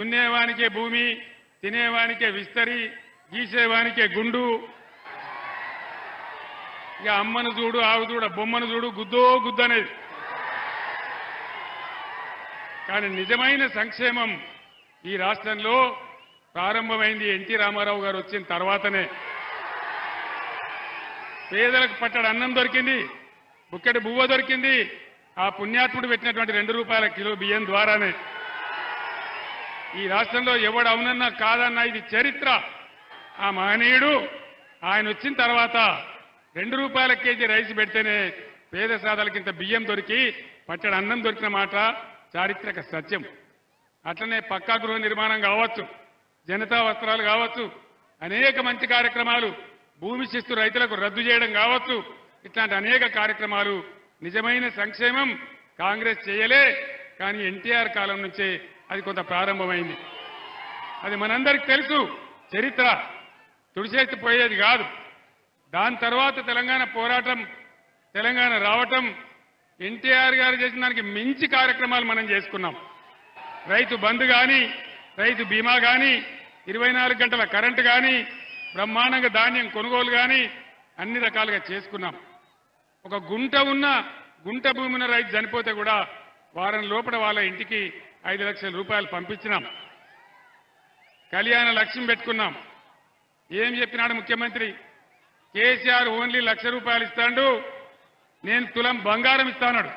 దున్నేవానికే భూమి, తినేవానికే విస్తరి, గీసేవానికే గుండు. ఇక అమ్మను చూడు, ఆవు చూడు, బొమ్మను చూడు, గుద్దో గుద్దనేది. కానీ నిజమైన సంక్షేమం ఈ రాష్ట్రంలో ప్రారంభమైంది ఎన్టీ రామారావు గారు వచ్చిన తర్వాతనే. పేదలకు పట్టడి అన్నం దొరికింది, బుక్కెడు బువ్వ దొరికింది, ఆ పుణ్యాత్ముడు పెట్టినటువంటి 2 రూపాయల కిలో బియ్యం ద్వారానే. ఈ రాష్ట్రంలో ఎవడు అవునన్నా కాదన్నా ఇది చరిత్ర. ఆ మహనీయుడు ఆయన వచ్చిన తర్వాత 2 రూపాయల కేజీ రైస్ పెడితేనే పేద సాదాలకింత బియ్యం దొరికి పట్టడి అన్నం దొరికిన మాట చారిత్రక సత్యం. అట్లనే పక్కా గృహ నిర్మాణం కావచ్చు, జనతా వస్త్రాలు కావచ్చు, అనేక మంచి కార్యక్రమాలు, భూమి శిస్తు రైతులకు రద్దు చేయడం కావచ్చు, ఇట్లాంటి అనేక కార్యక్రమాలు. నిజమైన సంక్షేమం కాంగ్రెస్ చేయలే, కానీ ఎన్టీఆర్ కాలం నుంచే అది కొంత ప్రారంభమైంది. అది మనందరికీ తెలుసు, చరిత్ర తుడిచేసిపోయేది కాదు. దాని తర్వాత తెలంగాణ పోరాటం, తెలంగాణ రావటం, ఎన్టీఆర్ గారు చేసిన దానికి మించి కార్యక్రమాలు మనం చేసుకున్నాం. రైతు బంధు కానీ, రైతు బీమా కానీ, 24 గంటల కరెంటు కానీ, బ్రహ్మాండంగా ధాన్యం కొనుగోలు కానీ అన్ని రకాలుగా చేసుకున్నాం. ఒక గుంట భూమి ఉన్న రైతు చనిపోతే కూడా వారం లోపల వాళ్ళ ఇంటికి 5 లక్షల రూపాయలు పంపించినాం. కళ్యాణ లక్ష్యం పెట్టుకున్నాం. ఏం చెప్పినాడు ముఖ్యమంత్రి? కేసీఆర్ ఓన్లీ 1,00,000 రూపాయలు ఇస్తాడు, నేను తులం బంగారం ఇస్తాడు.